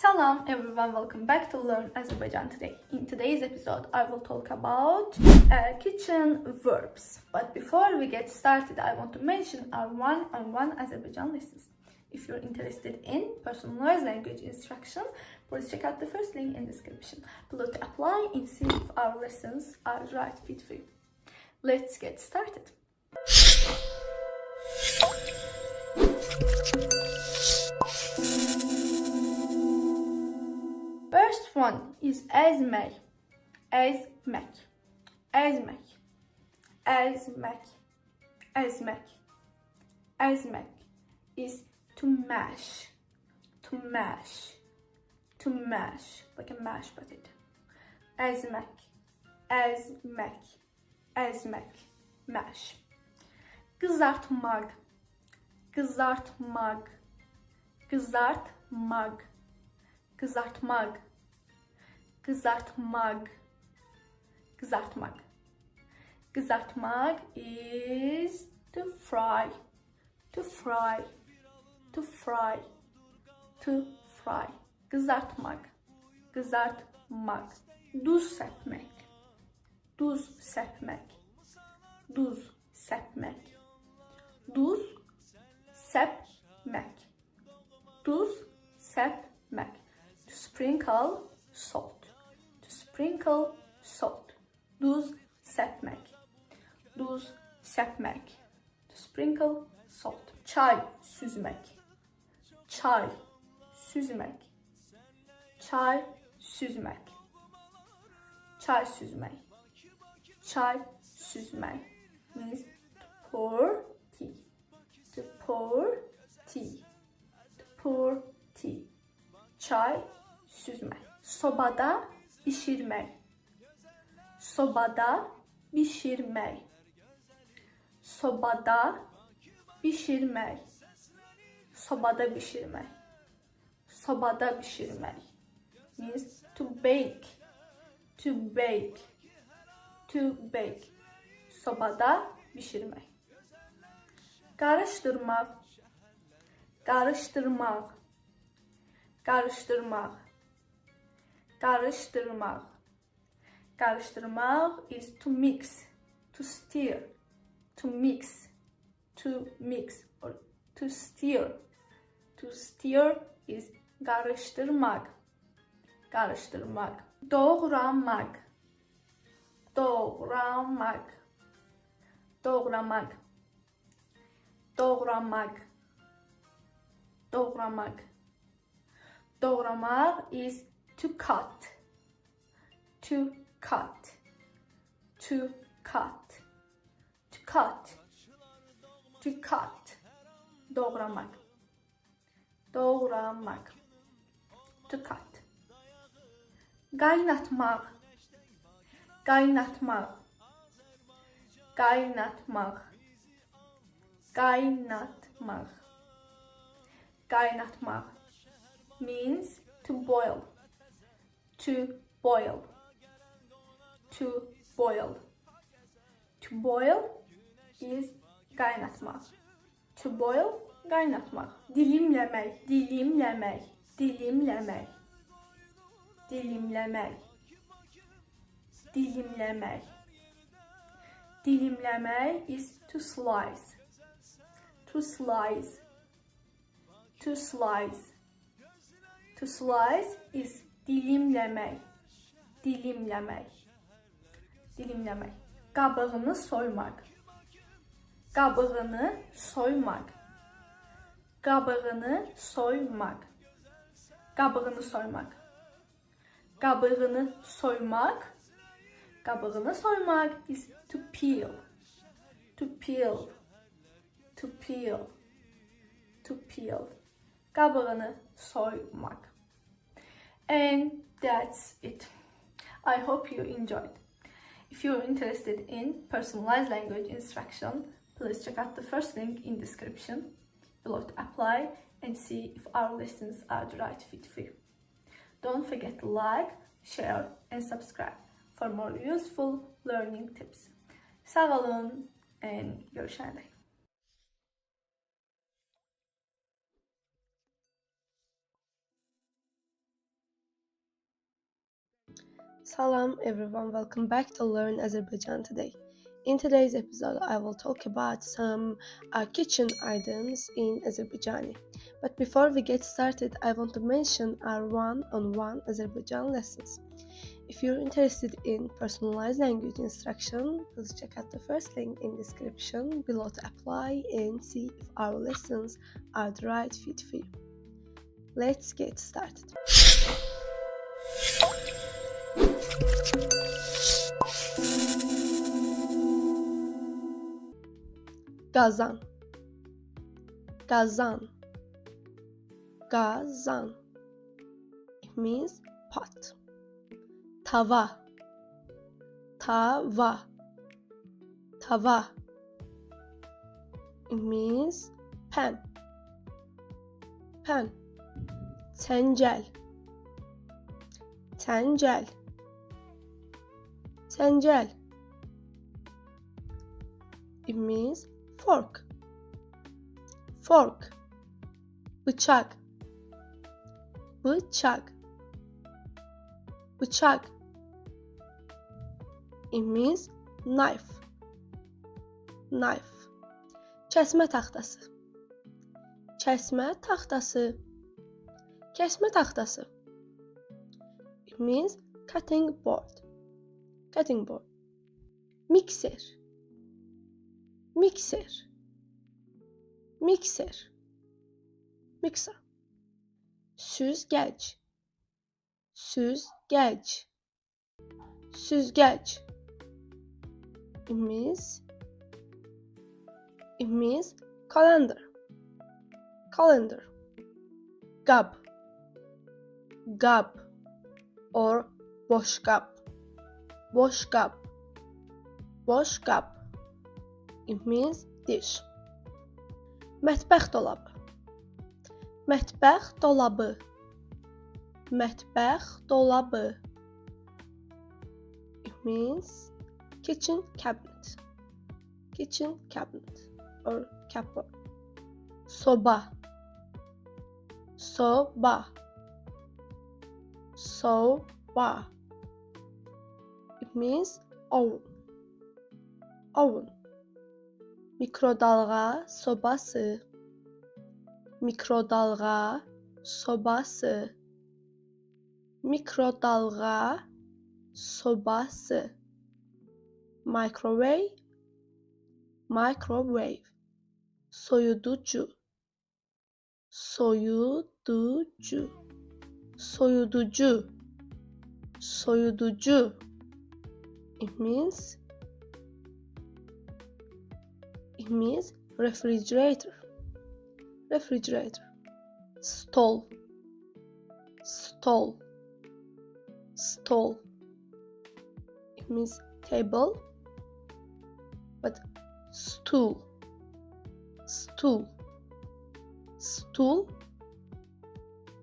Salam everyone, welcome back to Learn Azerbaijan today. In today's episode, I will talk about kitchen verbs. But before we get started, I want to mention our one-on-one Azerbaijan lessons. If you're interested in personalized language instruction, please check out the first link in the description below to apply and see if our lessons are right fit for you. Let's get started. First one is ezmek. Ezmek. Ezmek. Ezmek. Ezmek. Ezmek is to mash. To mash. To mash. Like a mashed potato. Ezmek. Ezmek. Ezmek. Mash. Kızartmak. Kızartmak. Kızartmak. Kızartmak. Kızartmak. Kızartmak. Kızartmak is to fry. To fry. To fry. To fry. Kızartmak. Kızartmak. Duz sepmek. Duz sepmek. Duz sepmek. Duz sepmek. Duz sepmek. To sprinkle salt. To sprinkle salt. Duz sepmek. Duz sepmek. To sprinkle salt. Çay süzmek. Çay süzmek. Çay süzmek. Çay süzmek. Çay süzmek means to pour tea. To pour tea. To pour tea. Çay süzmek. Sobada pişirmek. Sobada pişirmek. Sobada pişirmek. Sobada pişirmek. Sobada pişirmek means to bake. To bake. To bake. Sobada pişirmek. Karıştırmak. Karıştırmak. Karıştırmak. Karıştırmak. Karıştırmak is to mix. To stir. To mix. To mix or to stir. To stir is karıştırmak. Karıştırmak. Doğramak. Doğramak. Doğramak. Doğramak. Doğramak. Doğramak is to cut. To cut. To cut. To cut. To cut. Doğramak. Doğramak. To cut. Kaynatmak. Kaynatmak. Kaynatmak. Kaynatmak. Kaynatmak means to boil. To boil. To boil. To boil is kaynatmak. To boil, kaynatmak. Dilimlemek. Dilimlemek. Dilimlemek. Dilimlemek. Dilimlemek. Dilimlemek is to slice. To slice. To slice. To slice is dilimlemek. Dilimlemek. Dilimlemek. Kabığını soymak. Kabığını soymak. Kabığını soymak. Kabığını soymak. Kabığını soymak. Kabığını soymak is to peel. To peel. To peel. To peel. Kabığını soymak. And that's it. I hope you enjoyed. If you're interested in personalized language instruction, please check out the first link in description below to apply and see if our lessons are the right fit for you. Don't forget to like, share and subscribe for more useful learning tips. Sağ olun and görüşene dek. Salam everyone, welcome back to Learn Azerbaijan today. In today's episode, I will talk about some kitchen items in Azerbaijani. But before we get started, I want to mention our one-on-one Azerbaijan lessons. If you're interested in personalized language instruction, please check out the first link in description below to apply and see if our lessons are the right fit for you. Let's get started. Qazan, qazan, qazan. It means pot. Tava, tava, tava. It means pan, pan. Tencel, tencel, tencel. It means fork, fork. Bıçak, bıçak, bıçak. It means knife, knife. Kəsmə taxtası, kəsmə taxtası, kəsmə taxtası. It means cutting board, cutting board. Mixer, mixer, mixer, mixer. Süzgeç, süzgeç, süzgeç. It means calendar, calendar. Qab, qab or boş qab, boş qab, boş qab. It means dish. Mətbəx dolabı, mətbəx dolabı, mətbəx dolabı. It means kitchen cabinet, kitchen cabinet or cupboard. Soba, soba, soba. It means oven, oven. Mikrodalğa sobası, mikrodalğa sobası, mikrodalğa sobası. Microwave, microwave. Soyuducu, soyuducu, soyuducu, soyuducu. It means refrigerator, refrigerator. Stol, stol, stol. It means table, but stool, stool, stool.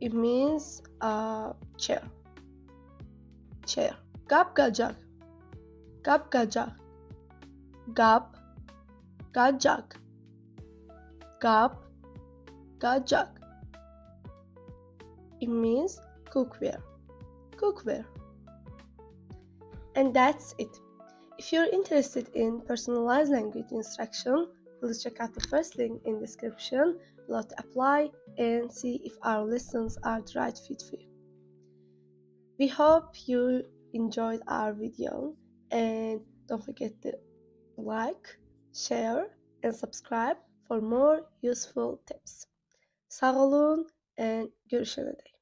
It means chair, chair. Qab-qacaq, qab-qacaq, qab-qacaq, qab-qacaq. It means cookware, cookware. And that's it. If you're interested in personalized language instruction, please check out the first link in description below to apply and see if our lessons are the right fit for you. We hope you enjoyed our video and don't forget to like, share and subscribe for more useful tips. Sağ olun and görüşene dek.